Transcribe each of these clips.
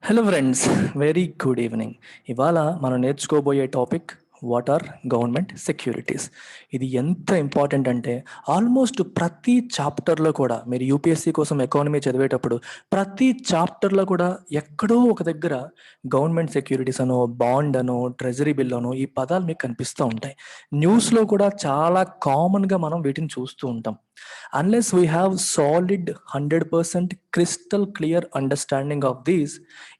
Hello friends, very good evening. ఇవాళ మనం నేర్చుకోబోయే topic what are government securities. ఇది ఎంత ఇంపార్టెంట్ అంటే ఆల్మోస్ట్ ప్రతి చాప్టర్లో కూడా మీరు యూపీఎస్సీ కోసం ఎకానమీ చదివేటప్పుడు ప్రతి చాప్టర్లో కూడా ఎక్కడో ఒక దగ్గర గవర్నమెంట్ సెక్యూరిటీస్ అనో, బాండ్ అనో, ట్రెజరీ బిల్ అనో ఈ పదాలు మీకు కనిపిస్తూ ఉంటాయి. న్యూస్లో కూడా చాలా కామన్గా మనం వీటిని చూస్తూ ఉంటాం. Unless we have solid 100% crystal clear understanding of these,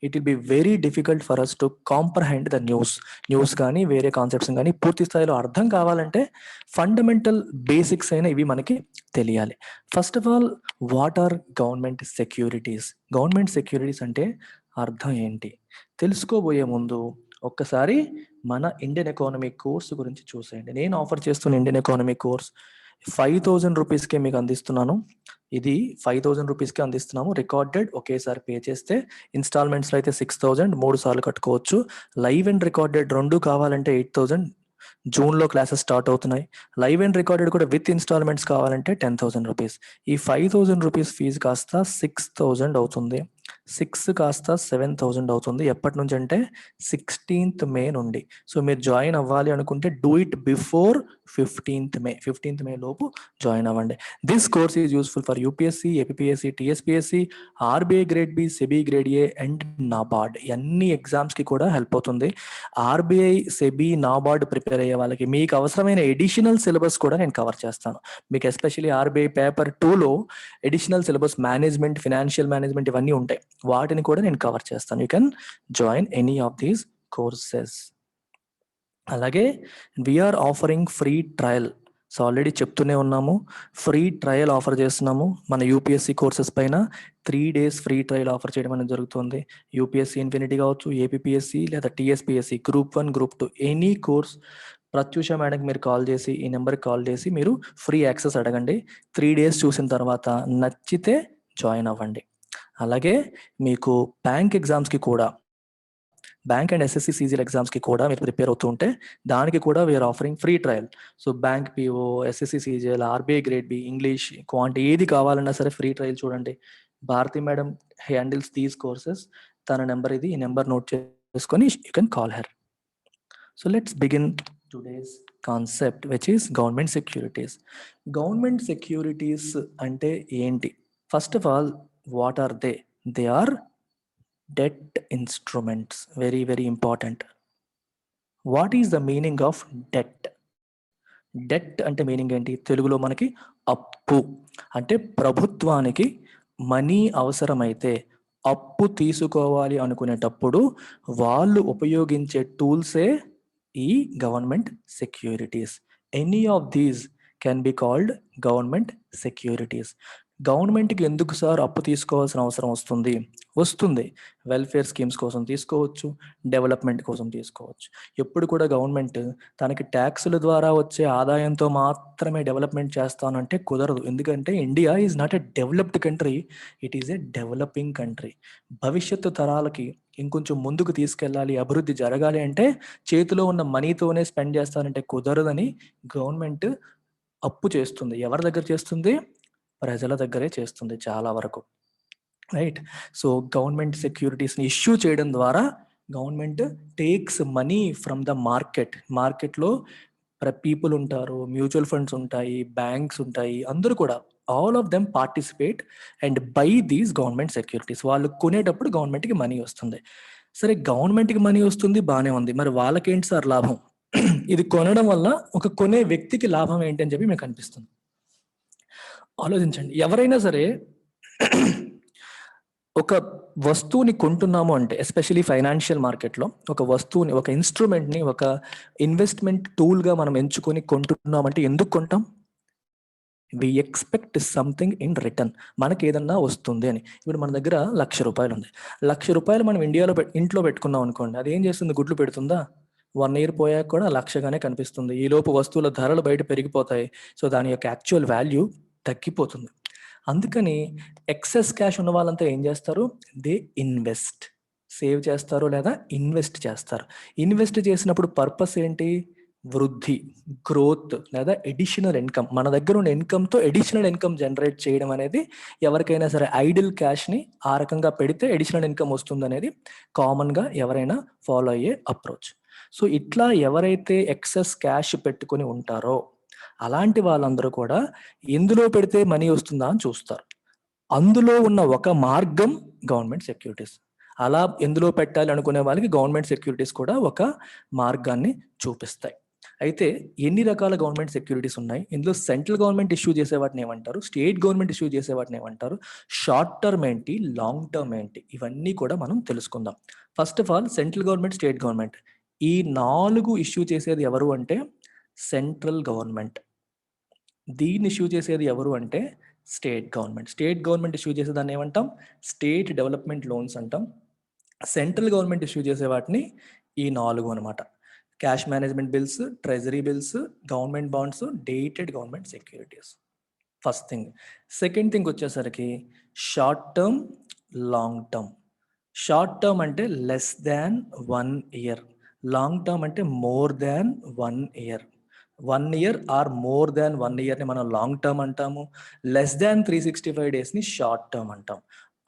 it will be very difficult for us to comprehend the news కానీ వేరే కాన్సెప్ట్స్ కానీ పూర్తి స్థాయిలో అర్థం కావాలంటే ఫండమెంటల్ బేసిక్స్ అయినా ఇవి మనకి తెలియాలి. First of all, what are government securities? Government securities అంటే అర్థం ఏంటి తెలుసుకోబోయే ముందు ఒక్కసారి మన ఇండియన్ ఎకానమీ కోర్స్ గురించి చూసేయండి. నేను ఆఫర్ చేస్తున్న ఇండియన్ ఎకానమీ కోర్స్ 5,000 రూపీస్కే మీకు అందిస్తున్నాను. ఇది 5,000 రూపీస్కే అందిస్తున్నాము. రికార్డెడ్ ఒకేసారి పే చేస్తే, ఇన్స్టాల్మెంట్స్లో అయితే 6,000 3 సార్లు కట్టుకోవచ్చు. లైవ్ అండ్ రికార్డెడ్ రెండు కావాలంటే 8,000. జూన్లో క్లాసెస్ స్టార్ట్ అవుతున్నాయి. లైవ్ అండ్ రికార్డెడ్ కూడా విత్ ఇన్స్టాల్మెంట్స్ కావాలంటే 10,000 రూపీస్. ఈ 5,000 రూపీస్ ఫీజు కాస్త 6,000 అవుతుంది. 6 కాస్త 7,000 అవుతుంది. ఎప్పటి నుంచి అంటే 16th మే నుండి. సో మీరు జాయిన్ అవ్వాలి అనుకుంటే do it before 15th May. 15th May లోపు జాయిన్ అవ్వండి. This course is useful for UPSC, APSC, TSPSC, RBI grade B, SEBI grade A and NABARD. అన్ని ఎగ్జామ్స్కి కూడా హెల్ప్ అవుతుంది. ఆర్బీఐ, సెబీ, నాబార్డ్ ప్రిపేర్ అయ్యే వాళ్ళకి మీకు అవసరమైన ఎడిషనల్ సిలబస్ కూడా నేను కవర్ చేస్తాను. మీకు ఎస్పెషల్లీ ఆర్బీఐ పేపర్ 2లో additional syllabus management, financial management ఇవన్నీ ఉంటాయి. వాటిని కూడా నేను కవర్ చేస్తాను. You can join any of these courses. అలాగే we're offering free trial. So already చెప్తూనే ఉన్నాము, ఫ్రీ ట్రయల్ ఆఫర్ చేస్తున్నాము. మన యూపీఎస్సీ కోర్సెస్ పైన 3 days ఫ్రీ ట్రయల్ ఆఫర్ చేయడం అనేది జరుగుతుంది. యూపీఎస్సీ ఇన్ఫినిటీ కావచ్చు, ఏపీఎస్సీ లేదా TSPSC, group 1, group 2 any course Pratyusha మేడంకి మీరు కాల్ చేసి, ఈ నెంబర్కి కాల్ చేసి మీరు ఫ్రీ యాక్సెస్ అడగండి. 3 days చూసిన తర్వాత నచ్చితే జాయిన్ అవ్వండి. అలాగే మీకు బ్యాంక్ ఎగ్జామ్స్కి కూడా, బ్యాంక్ అండ్ ఎస్ఎస్సి సీజీఎల్ ఎగ్జామ్స్కి కూడా మీరు ప్రిపేర్ అవుతూ ఉంటే దానికి కూడా we're offering free trial. So bank PO, SSC CGL, RBI grade B, English, quant ఏది కావాలన్నా సరే ఫ్రీ ట్రయల్ చూడండి. Bharati madam handles these courses. తన నెంబర్ ఇది, ఈ నెంబర్ నోట్ చేసుకొని you can call her. So let's begin today's concept which is government securities. Government securities అంటే ఏంటి? First of all, what are they? They are debt instruments. Very very important. What is the meaning of debt? Debt అంటే meaning ఏంటి? తెలుగులో మనకి అప్పు. అంటే ప్రభుత్వానికి money అవసరమైతే, అప్పు తీసుకోవాలి అనుకునేటప్పుడు వాళ్ళు ఉపయోగించే టూల్సే ఈ government securities. Any of these can be called government securities. గవర్నమెంట్కి ఎందుకు సార్ అప్పు తీసుకోవాల్సిన అవసరం వస్తుంది? వెల్ఫేర్ స్కీమ్స్ కోసం తీసుకోవచ్చు, డెవలప్మెంట్ కోసం తీసుకోవచ్చు. ఎప్పుడు కూడా గవర్నమెంట్ తనకి ట్యాక్సుల ద్వారా వచ్చే ఆదాయంతో మాత్రమే డెవలప్మెంట్ చేస్తానంటే కుదరదు. ఎందుకంటే India is not a developed country, it is a developing country. భవిష్యత్తు తరాలకి ఇంకొంచెం ముందుకు తీసుకెళ్ళాలి, అభివృద్ధి జరగాలి అంటే చేతిలో ఉన్న మనీతోనే స్పెండ్ చేస్తానంటే కుదరదని గవర్నమెంట్ అప్పు చేస్తుంది. ఎవరి దగ్గర చేస్తుంది? ప్రజల దగ్గరే చేస్తుంది చాలా వరకు. రైట్. సో గవర్నమెంట్ సెక్యూరిటీస్ని ఇష్యూ చేయడం ద్వారా government takes money from the మార్కెట్లో పీపుల్ ఉంటారు, మ్యూచువల్ ఫండ్స్ ఉంటాయి, బ్యాంక్స్ ఉంటాయి, అందరూ కూడా all of them participate and by these government securities. వాళ్ళు కొనేటప్పుడు గవర్నమెంట్కి మనీ వస్తుంది. సరే, గవర్నమెంట్కి మనీ వస్తుంది, బాగానే ఉంది. మరి వాళ్ళకేంటి సార్ లాభం? ఇది కొనడం వల్ల ఒక కొనే వ్యక్తికి లాభం ఏంటి అని చెప్పి మీకు అనిపిస్తుంది. ఆలోచించండి. ఎవరైనా సరే ఒక వస్తువుని కొంటున్నాము అంటే, ఎస్పెషలీ ఫైనాన్షియల్ మార్కెట్లో ఒక వస్తువుని, ఒక ఇన్స్ట్రుమెంట్ని ఒక ఇన్వెస్ట్మెంట్ టూల్గా మనం ఎంచుకొని కొంటున్నామంటే ఎందుకు కొంటాం? We expect something in return. మనకి ఏదన్నా వస్తుంది అని. ఇప్పుడు మన దగ్గర 1,00,000 రూపాయలు ఉంది. 1,00,000 రూపాయలు మనం ఇంట్లో పెట్టుకున్నాం అనుకోండి, అది ఏం చేస్తుంది? గుడ్లు పెడుతుందా? 1 year పోయాక కూడా 1,00,000గానే కనిపిస్తుంది. ఈలోపు వస్తువుల ధరలు బయట పెరిగిపోతాయి. సో దాని యొక్క యాక్చువల్ వాల్యూ తగ్గిపోతుంది. అందుకని ఎక్సెస్ క్యాష్ ఉన్న వాళ్ళంతా ఏం చేస్తారు? They invest. సేవ్ చేస్తారు లేదా ఇన్వెస్ట్ చేస్తారు. ఇన్వెస్ట్ చేసినప్పుడు పర్పస్ ఏంటి? వృద్ధి, గ్రోత్ లేదా ఎడిషనల్ ఇన్కమ్, మన దగ్గర ఉన్న ఇన్కమ్తో ఎడిషనల్ ఇన్కమ్ జనరేట్ చేయడం అనేది ఎవరికైనా సరే ఐడిల్ క్యాష్ని ఆ రకంగా పెడితే ఎడిషనల్ ఇన్కమ్ వస్తుంది అనేది కామన్గా ఎవరైనా ఫాలో అయ్యే అప్రోచ్. సో ఇట్లా ఎవరైతే ఎక్సెస్ క్యాష్ పెట్టుకొని ఉంటారో అలాంటి వాళ్ళందరూ కూడా ఎందులో పెడితే మనీ వస్తుందా అని చూస్తారు. అందులో ఉన్న ఒక మార్గం గవర్నమెంట్ సెక్యూరిటీస్. అలా ఎందులో పెట్టాలి అనుకునే వాళ్ళకి గవర్నమెంట్ సెక్యూరిటీస్ కూడా ఒక మార్గాన్ని చూపిస్తాయి. అయితే ఎన్ని రకాల గవర్నమెంట్ సెక్యూరిటీస్ ఉన్నాయి? ఇందులో సెంట్రల్ గవర్నమెంట్ ఇష్యూ చేసే వాటిని ఏమంటారు, స్టేట్ గవర్నమెంట్ ఇష్యూ చేసే వాటిని ఏమంటారు, షార్ట్ టర్మ్ ఏంటి, లాంగ్ టర్మ్ ఏంటి, ఇవన్నీ కూడా మనం తెలుసుకుందాం. First of all central government, state government ఈ 4 ఇష్యూ చేసేది ఎవరు అంటే సెంట్రల్ గవర్నమెంట్. దీన్ని ఇష్యూ చేసేది ఎవరు అంటే state government. State government issue చేసే దాన్ని ఏమంటాం, స్టేట్ డెవలప్మెంట్ లోన్స్ అంటాం. సెంట్రల్ గవర్నమెంట్ ఇష్యూ చేసే వాటిని ఈ 4 అనమాట: cash management bills, treasury bills, government bonds, dated government securities. First thing. Second thing వచ్చేసరికి short term, long term. Short term అంటే less than 1 year, long term అంటే more than 1 year. 1 year or more than 1 year ని మనం long term అంటాము. Less than 365 days ని short term అంటాం.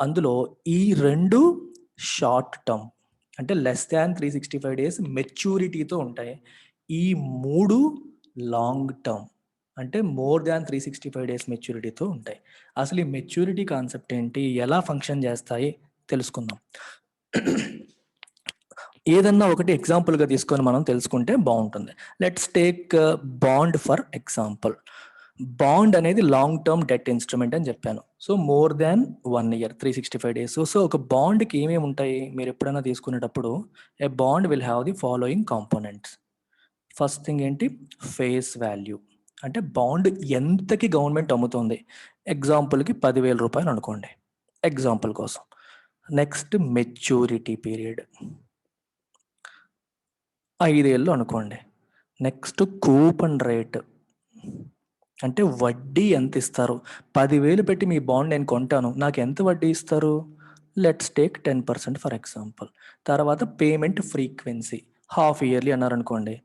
అందులో ఈ 2 షార్ట్ టర్మ్ అంటే లెస్ దాన్ 365 days మెచ్యూరిటీతో ఉంటాయి. ఈ 3 లాంగ్ టర్మ్ అంటే మోర్ దాన్ 365 days మెచ్యూరిటీతో ఉంటాయి. అసలు ఈ మెచ్యూరిటీ కాన్సెప్ట్ ఏంటి, ఎలా ఫంక్షన్ చేస్తాయి తెలుసుకుందాం. ఏదన్నా ఒకటి ఎగ్జాంపుల్గా తీసుకొని మనం తెలుసుకుంటే బాగుంటుంది. Let's take bond for example. Bond అనేది లాంగ్ టర్మ్ డెట్ ఇన్స్ట్రుమెంట్ అని చెప్పాను. So more than 1 year, 365 days. So ఒక బాండ్కి ఏమేమి ఉంటాయి మీరు ఎప్పుడైనా తీసుకునేటప్పుడు, a bond will have the following components. First thing ఏంటి, ఫేస్ వాల్యూ, అంటే బాండ్ ఎంతకి గవర్నమెంట్ అమ్ముతుంది. ఎగ్జాంపుల్కి 10,000 రూపాయలు అనుకోండి, ఎగ్జాంపుల్ కోసం. నెక్స్ట్ మెచ్యూరిటీ పీరియడ్ 5 ఏళ్ళు అనుకోండి. నెక్స్ట్ కూపన్ రేట్, అంటే వడ్డీ ఎంత ఇస్తారు. 10,000 పెట్టి మీ బాండ్ నేను కొంటాను, నాకు ఎంత వడ్డీ ఇస్తారు, లెట్స్ టేక్ 10% ఫర్ ఎగ్జాంపుల్. తర్వాత పేమెంట్ ఫ్రీక్వెన్సీ, హాఫ్ ఇయర్లీ అన్నారనుకోండి,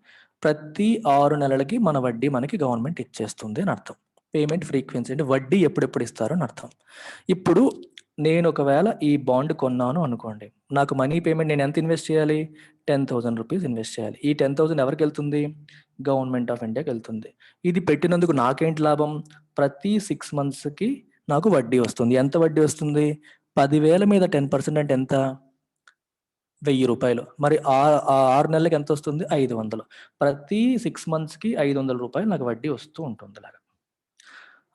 ప్రతి 6 నెలలకి మన వడ్డీ మనకి గవర్నమెంట్ ఇచ్చేస్తుంది అని అర్థం. పేమెంట్ ఫ్రీక్వెన్సీ అంటే వడ్డీ ఎప్పుడెప్పుడు ఇస్తారు అని అర్థం. ఇప్పుడు నేను ఒకవేళ ఈ బాండ్ కొన్నాను అనుకోండి, నాకు మనీ పేమెంట్ నేను ఎంత ఇన్వెస్ట్ చేయాలి, 10,000 రూపీస్ ఇన్వెస్ట్ చేయాలి. ఈ 10,000 ఎవరికి వెళ్తుంది, గవర్నమెంట్ ఆఫ్ ఇండియాకి వెళ్తుంది. ఇది పెట్టినందుకు నాకేంటి లాభం, ప్రతి 6 monthsకి నాకు వడ్డీ వస్తుంది. ఎంత వడ్డీ వస్తుంది, 10,000 మీద 10% అంటే ఎంత, 1,000 రూపాయలు. మరి 6 నెలలకి ఎంత వస్తుంది, 500. ప్రతి 6 monthsకి 500 రూపాయలు నాకు వడ్డీ వస్తూ ఉంటుంది లాగా,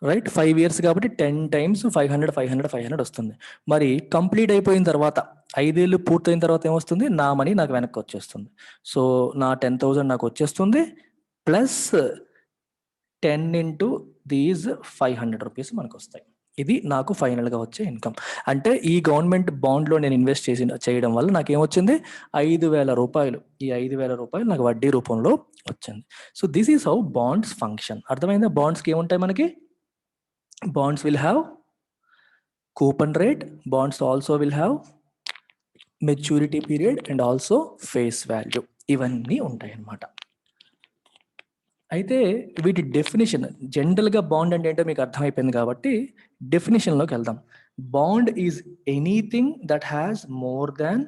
రైట్. 5 years కాబట్టి 10 times 500, 500, 500 వస్తుంది. మరి కంప్లీట్ అయిపోయిన తర్వాత 5 ఏళ్ళు పూర్తయిన తర్వాత ఏమొస్తుంది, నా మనీ నాకు వెనక్కి వచ్చేస్తుంది. సో నా 10,000 నాకు వచ్చేస్తుంది, ప్లస్ 10 into these 500 రూపీస్ మనకు వస్తాయి. ఇది నాకు ఫైనల్గా వచ్చే ఇన్కమ్. అంటే ఈ గవర్నమెంట్ బాండ్లో నేను ఇన్వెస్ట్ చేయడం వల్ల నాకు ఏమొచ్చింది, 5,000 రూపాయలు. ఈ 5,000 రూపాయలు నాకు వడ్డీ రూపంలో వచ్చింది. So this is how bonds function. అర్థమైందా? బాండ్స్కి ఏముంటాయి మనకి, bonds will have coupon rate, bonds also will have maturity period and also face value. ఇవన్నీ ఉంటాయి అన్నమాట. అయితే వీటి డెఫినేషన్, జనరల్గా బాండ్ అంటే ఏంటో మీకు అర్థమైపోయింది కాబట్టి డెఫినేషన్లోకి వెళ్దాం. Bond is anything that has more than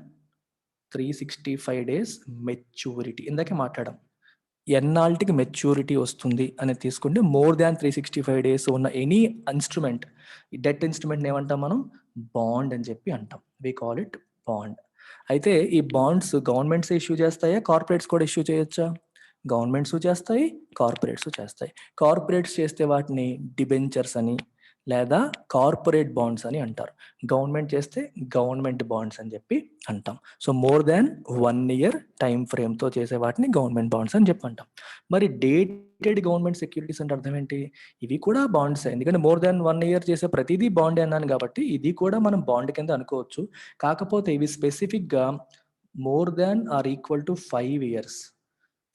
365 days maturity. ఇందాకే మాట్లాడాం, ఎన్నాళ్ళకి మెచ్యూరిటీ వస్తుంది అని తీసుకుంటే మోర్ దాన్ 365 days ఉన్న ఎనీ ఇన్స్ట్రుమెంట్, డెట్ ఇన్స్ట్రుమెంట్ ఏమంటాం మనం, బాండ్ అని చెప్పి అంటాం. We call it bond. అయితే ఈ బాండ్స్ గవర్నమెంట్స్ ఇష్యూ చేస్తాయా, కార్పొరేట్స్ కూడా ఇష్యూ చేయొచ్చా? గవర్నమెంట్స్ చేస్తాయి, కార్పొరేట్స్ చేస్తాయి. కార్పొరేట్స్ చేస్తే వాటిని డిబెంచర్స్ అని లేదా కార్పొరేట్ బాండ్స్ అని అంటారు. గవర్నమెంట్ చేస్తే గవర్నమెంట్ బాండ్స్ అని చెప్పి అంటాం. So more than 1 year time ఫ్రేమ్తో చేసే వాటిని గవర్నమెంట్ బాండ్స్ అని చెప్పి అంటాం. మరి డేటెడ్ గవర్నమెంట్ సెక్యూరిటీస్ అంటే అర్థం ఏంటి, ఇవి కూడా బాండ్స్. ఎందుకంటే మోర్ దాన్ 1 year చేసే ప్రతిదీ బాండ్ అన్నాను కాబట్టి ఇది కూడా మనం బాండ్ కింద అనుకోవచ్చు. కాకపోతే ఇవి స్పెసిఫిక్గా more than or equal to 5 years,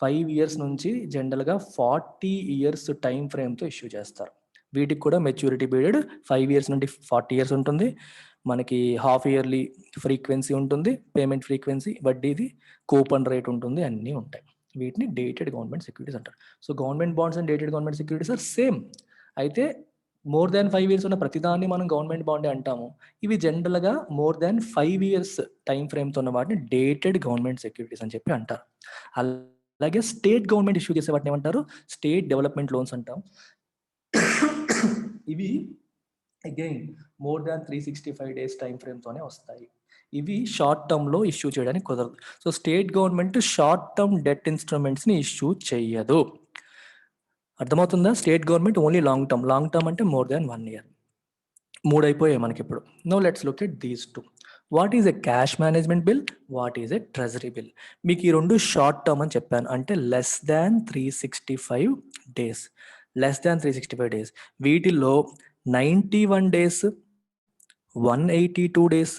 5 years నుంచి జనరల్గా 40 years టైం ఫ్రేమ్తో ఇష్యూ చేస్తారు. వీటికి కూడా మెచ్యూరిటీ పీరియడ్ 5 years నుండి 40 years ఉంటుంది. మనకి హాఫ్ ఇయర్లీ ఫ్రీక్వెన్సీ ఉంటుంది, పేమెంట్ ఫ్రీక్వెన్సీ, వడ్డీది, కూపన్ రేట్ ఉంటుంది, అన్నీ ఉంటాయి. వీటిని డేటెడ్ గవర్నమెంట్ సెక్యూరిటీస్ అంటారు. So government bonds and dated government securities are same. అయితే మోర్ దాన్ 5 years ఉన్న ప్రతిదాన్ని మనం గవర్నమెంట్ బాండే అంటాము. ఇవి జనరల్గా మోర్ దాన్ 5 years టైం ఫ్రేమ్తో ఉన్న వాటిని డేటెడ్ గవర్నమెంట్ సెక్యూరిటీస్ అని చెప్పి అంటారు. అలాగే స్టేట్ గవర్నమెంట్ ఇష్యూ చేసే వాటిని ఏమంటారు? స్టేట్ డెవలప్మెంట్ లోన్స్ అంటాం. ఇవి again more than 365 days time ఫ్రేమ్తోనే వస్తాయి. ఇవి షార్ట్ టర్మ్లో ఇష్యూ చేయడానికి కుదరదు. So state government short term debt ఇన్స్ట్రుమెంట్స్ని ఇష్యూ చేయదు. అర్థమవుతుందా? State government only long term. Long term అంటే మోర్ దాన్ 1 year. 3 అయిపోయాయి మనకి ఇప్పుడు. Now let's look at these 2. What is a cash management bill, what is a treasury bill? మీకు ఈ రెండు షార్ట్ టర్మ్ అని చెప్పాను, అంటే లెస్ దాన్ 365 days. లెస్ దాన్ 365 days. వీటిల్లో 91 days, 182 days,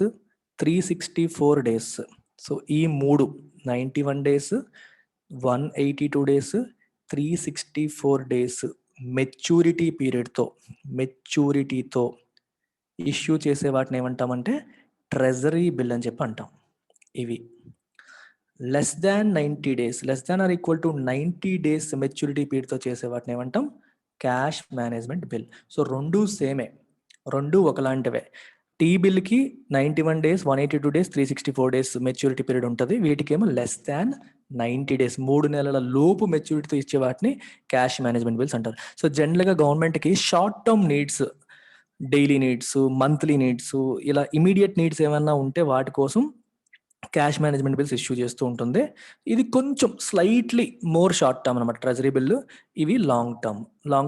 364 days. సో ఈ 3 91 days, 182 days, 364 days మెచ్యూరిటీతో ఇష్యూ చేసే వాటిని ఏమంటామంటే ట్రెజరీ బిల్ అని చెప్పి అంటాం. ఇవి less than 90 days, less than or equal to 90 days maturity పీరియడ్తో చేసే వాటిని ఏమంటాం? Cash management bill. సో రెండు సేమే, రెండు ఒకలాంటివే. టీ బిల్కి 91 days, 182 days, 364 days maturity period ఉంటుంది. వీటికేమో లెస్ దాన్ 90 days, 3 నెలల లోపు మెచ్యూరిటీతో ఇచ్చే వాటిని క్యాష్ మేనేజ్మెంట్ బిల్స్ అంటారు. సో జనరల్గా గవర్నమెంట్కి short term needs, daily needs, monthly needs, ఇలా ఇమీడియట్ నీడ్స్ ఏమన్నా ఉంటే వాటి కోసం క్యాష్ మేనేజ్మెంట్ బిల్స్ ఇష్యూ చేస్తూ ఉంటుంది. ఇది కొంచెం స్లైట్లీ మోర్ షార్ట్ టర్మ్ అనమాట ట్రెజరీ బిల్లు. ఇవి లాంగ్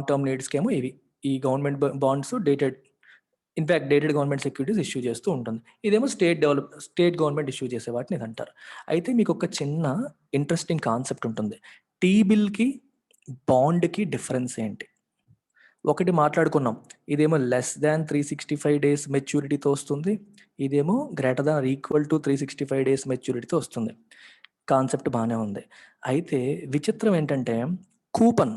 టర్మ్ నీడ్స్కి ఏమో ఇవి ఈ government bonds dated government securities issue చేస్తూ ఉంటుంది. ఇదేమో స్టేట్ గవర్నమెంట్ ఇష్యూ చేసే వాటిని ఇది అంటారు. అయితే మీకు ఒక చిన్న ఇంట్రెస్టింగ్ కాన్సెప్ట్ ఉంటుంది. టీ బిల్కి బాండ్కి డిఫరెన్స్ ఏంటి? ఒకటి మాట్లాడుకున్నాం, ఇదేమో లెస్ దాన్ 365 days మెచ్యూరిటీతో వస్తుంది, ఇదేమో greater than or equal to 365 days మెచ్యూరిటీతో వస్తుంది. కాన్సెప్ట్ బాగానే ఉంది. అయితే విచిత్రం ఏంటంటే కూపన్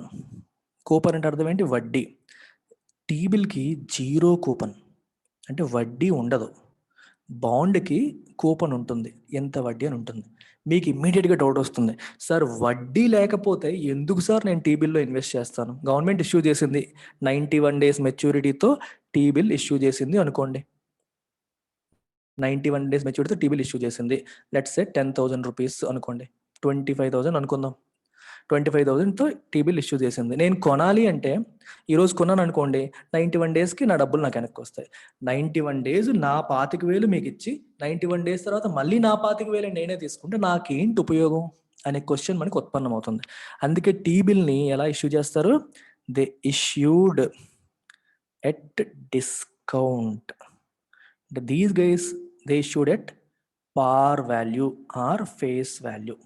అంటే అర్థం ఏంటి? వడ్డీ. టీ బిల్కి 0 కూపన్, అంటే వడ్డీ ఉండదు. బాండ్కి కూపన్ ఉంటుంది, ఎంత వడ్డీ అని ఉంటుంది. మీకు ఇమ్మీడియట్గా డౌట్ వస్తుంది, సార్ వడ్డీ లేకపోతే ఎందుకు సార్ నేను టీ బిల్లో ఇన్వెస్ట్ చేస్తాను? గవర్నమెంట్ ఇష్యూ చేసింది 91 days మెచ్యూరిటీతో టీ బిల్ ఇష్యూ చేసింది అనుకోండి. 91 days మెచ్యూరిటీతో టీ బిల్ ఇష్యూ చేసింది. లెట్స్ సే 10,000 rupees అనుకోండి, 25,000 అనుకుందాం. 25,000తో టీ బిల్ ఇష్యూ చేసింది. నేను కొనాలి అంటే ఈరోజు కొన్నాను అనుకోండి, 91 daysకి నా డబ్బులు నాకు వెనక్కి వస్తాయి. 91 days నా 25,000 మీకు ఇచ్చి 91 days తర్వాత మళ్ళీ నా 25,000 నేనే తీసుకుంటే నాకేంటి ఉపయోగం అనే క్వశ్చన్ మనకు ఉత్పన్నం అవుతుంది. అందుకే టీ బిల్ని ఎలా ఇష్యూ చేస్తారు? They issued at discount. These guys they issued at par value or face value.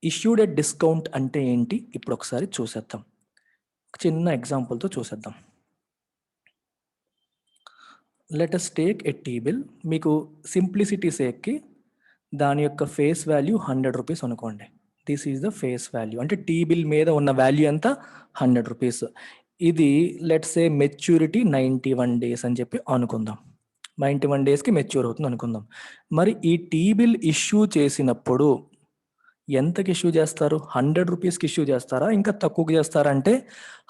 Issued at discount అంటే ఏంటి ఇప్పుడు ఒకసారి చూసేద్దాం. చిన్న ఎగ్జాంపుల్తో చూసేద్దాం. Let us take a T bill. మీకు సింప్లిసిటీ సేక్కి దాని యొక్క ఫేస్ వాల్యూ 100 rupees అనుకోండి. This is the face value, అంటే టీ బిల్ మీద ఉన్న వాల్యూ ఎంత? 100 rupees. ఇది లెట్స్ సే మెచ్యూరిటీ 91 days అని చెప్పి అనుకుందాం. 91 daysకి మెచ్యూర్ అవుతుంది అనుకుందాం. మరి ఈ టీ బిల్ ఇష్యూ చేసినప్పుడు ఎంతకి ఇష్యూ చేస్తారు? 100 rupeesకి ఇష్యూ చేస్తారా, ఇంకా తక్కువకి చేస్తారా? అంటే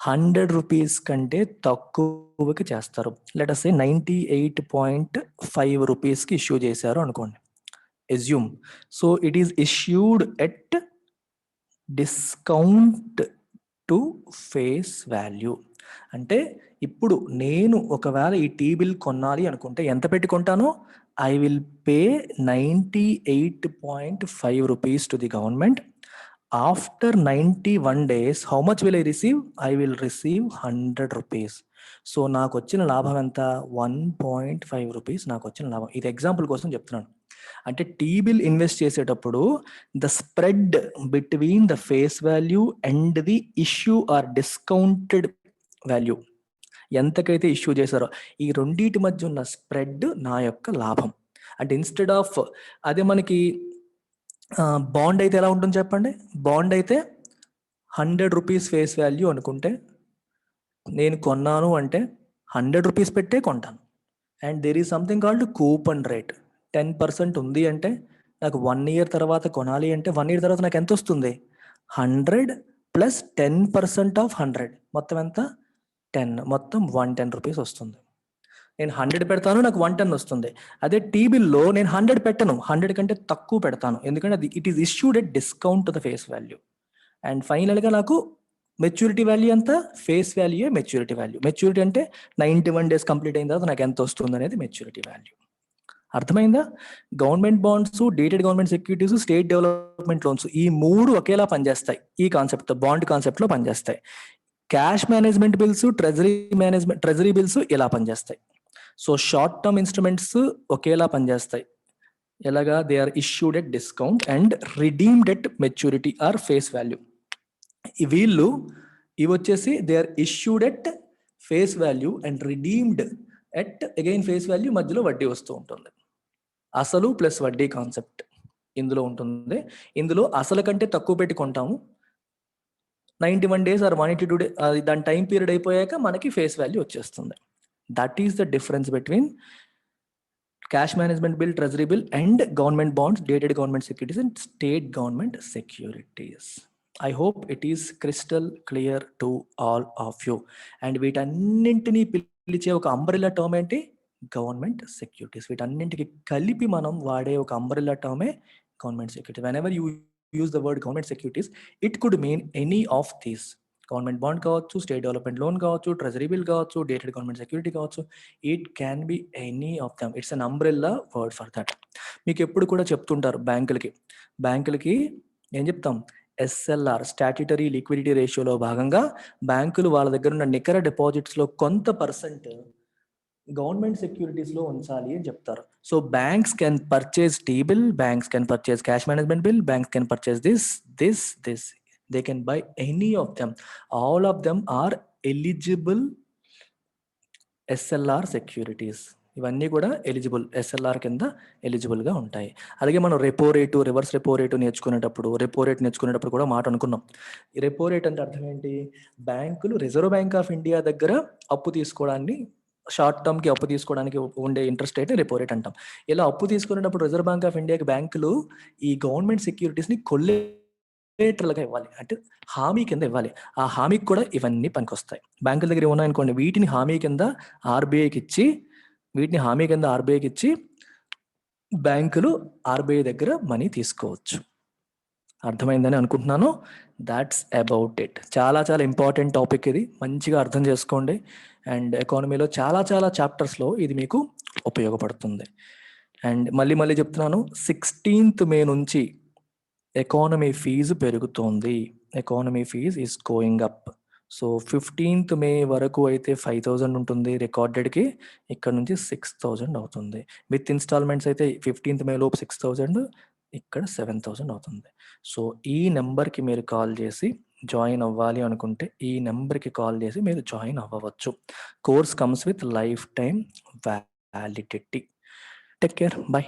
100 rupees కంటే తక్కువకి చేస్తారు. లెట్ us సే 98.5 rupeesకి ఇష్యూ చేశారు అనుకోండి, assume. So it is issued at discount to face value. అంటే ఇప్పుడు నేను ఒకవేళ ఈ టీ బిల్ కొనాలి అనుకుంటే ఎంత పెట్టి కొంటాను? I will pay 98.5 rupees to the government. After 91 days, how much will I receive? I will receive 100 rupees. So నాకు వచ్చిన లాభం ఎంత? 1.5 rupees నాకు వచ్చిన లాభం. ఇది ఎగ్జాంపుల్ కోసం చెప్తున్నాను. అంటే టీ బిల్ ఇన్వెస్ట్ చేసేటప్పుడు the spread between the face value and the issue or discounted value, ఎంతకైతే ఇష్యూ చేశారో ఈ రెండింటి మధ్య ఉన్న స్ప్రెడ్ నా యొక్క లాభం. అంటే ఇన్స్టెడ్ ఆఫ్ అదే మనకి బాండ్ అయితే ఎలా ఉంటుంది చెప్పండి? బాండ్ అయితే 100 rupees ఫేస్ వాల్యూ అనుకుంటే నేను కొన్నాను అంటే 100 rupees పెట్టే కొంటాను. And there is something called coupon rate. 10% ఉంది అంటే నాకు 1 year తర్వాత కొనాలి అంటే 1 year తర్వాత నాకు ఎంత వస్తుంది? 100 ప్లస్ 10% ఆఫ్ 100 మొత్తం ఎంత 10, మొత్తం 110 రూపీస్ వస్తుంది. నేను 100 పెడతాను, నాకు 110 వస్తుంది. అదే టీ బిల్లో నేను 100 పెట్టను, 100 కంటే తక్కువ పెడతాను, ఎందుకంటే అది it is issued at discount to the face value. And ఫైనల్గా నాకు మెచ్యూరిటీ వాల్యూ ఎంత, face value maturity value. Maturity అంటే 91 days కంప్లీట్ అయిన తర్వాత నాకు ఎంత వస్తుంది అనేది మెచ్యూరిటీ వాల్యూ. అర్థమైందా? Government bonds, dated government securities, state development loans, ఈ 3 ఒకేలా పనిచేస్తాయి. ఈ కాన్సెప్ట్ బాండ్ కాన్సెప్ట్ లో పనిచేస్తాయి. Cash management bills, treasury bills ఇలా పనిచేస్తాయి. సో షార్ట్ టర్మ్ ఇన్స్ట్రుమెంట్స్ ఒకేలా పనిచేస్తాయి. ఎలాగా? They are issued at discount and redeemed at maturity or face value. వీళ్ళు ఇవి వచ్చేసి they are issued at face value and redeemed at again face value, మధ్యలో వడ్డీ వస్తూ ఉంటుంది. అసలు ప్లస్ వడ్డీ కాన్సెప్ట్ ఇందులో ఉంటుంది. ఇందులో అసలు కంటే తక్కువ పెట్టి కొంటాము, 91 days ఆర్ 182 days దాని టైం పీరియడ్ అయిపోయాక మనకి ఫేస్ వాల్యూ వచ్చేస్తుంది. That is the difference between cash management bill, treasury bill and government bonds, dated government securities and state government securities. I hope it is crystal clear to all of you. And వీటన్నింటినీ పిలిచే ఒక umbrella term ఏంటి? Government securities. వీటన్నింటికి కలిపి మనం వాడే ఒక umbrella టర్మే government security. Whenever you use the word government securities, it could mean any of these. Government bond కావచ్చు, స్టేట్ డెవలప్మెంట్ లోన్ కావచ్చు, ట్రెజరీ బిల్ కావచ్చు, డేటెడ్ గవర్నమెంట్ సెక్యూరిటీ కావచ్చు, it can be any of them. It's an umbrella word for that. మీకు ఎప్పుడు కూడా చెప్తుంటారు బ్యాంకులకి ఏం చెప్తాం? SLR, స్టాట్యుటరీ లిక్విడిటీ రేషియోలో భాగంగా బ్యాంకులు వాళ్ళ దగ్గర ఉన్న నికర డిపాజిట్స్ లో కొంత పర్సెంట్ గవర్నమెంట్ సెక్యూరిటీస్ లో ఉంచాలి అని చెప్తారు. So banks can purchase T bill, banks can purchase cash management bill, banks can purchase this. They can buy any of them. All of them are eligible SLR securities. ఇవన్నీ కూడా eligible, SLR కింద eligible గా ఉంటాయి. అలాగే మనం repo rate, reverse repo rate నేర్చుకునేటప్పుడు కూడా మాట అనుకున్నాం. ఈ రెపో రేట్ అంటే అర్థం ఏంటి? బ్యాంకులు రిజర్వ్ బ్యాంక్ ఆఫ్ ఇండియా దగ్గర అప్పు తీసుకోవడాన్ని, షార్ట్ టర్మ్ కి అప్పు తీసుకోవడానికి ఉండే ఇంట్రెస్ట్ రేట్ రెపో రేట్ అంటాం. ఇలా అప్పు తీసుకునేటప్పుడు రిజర్వ్ బ్యాంక్ ఆఫ్ ఇండియాకి బ్యాంకులు ఈ గవర్నమెంట్ సెక్యూరిటీస్ ని కొల్లేటర్లుగా ఇవ్వాలి, అంటే హామీ కింద ఇవ్వాలి. ఆ హామీకి కూడా ఇవన్నీ పనికొస్తాయి. బ్యాంకుల దగ్గర ఉన్నాయనుకోండి, వీటిని హామీ కింద ఆర్బీఐకి ఇచ్చి బ్యాంకులు ఆర్బీఐ దగ్గర మనీ తీసుకోవచ్చు. అర్థమైందని అనుకుంటున్నాను. That's about it. చాలా చాలా ఇంపార్టెంట్ టాపిక్ ఇది, మంచిగా అర్థం చేసుకోండి. అండ్ ఎకానమీలో చాలా చాలా చాప్టర్స్లో ఇది మీకు ఉపయోగపడుతుంది. అండ్ మళ్ళీ చెప్తున్నాను, 16th May నుంచి ఎకానమీ ఫీజు పెరుగుతోంది. Economy fees is going up. So 15th May వరకు అయితే 5,000 ఉంటుంది రికార్డెడ్కి, ఇక్కడ నుంచి 6,000 అవుతుంది. విత్ ఇన్స్టాల్మెంట్స్ అయితే 15th May లోపు 6,000, ఇక్కడ 7,000 అవుతుంది. సో ఈ నెంబర్కి మీరు కాల్ చేసి జాయిన్ అవ్వాలి అనుకుంటే ఈ నెంబర్కి కాల్ చేసి మీరు జాయిన్ అవ్వవచ్చు. Course comes with life time validity. Take care, by.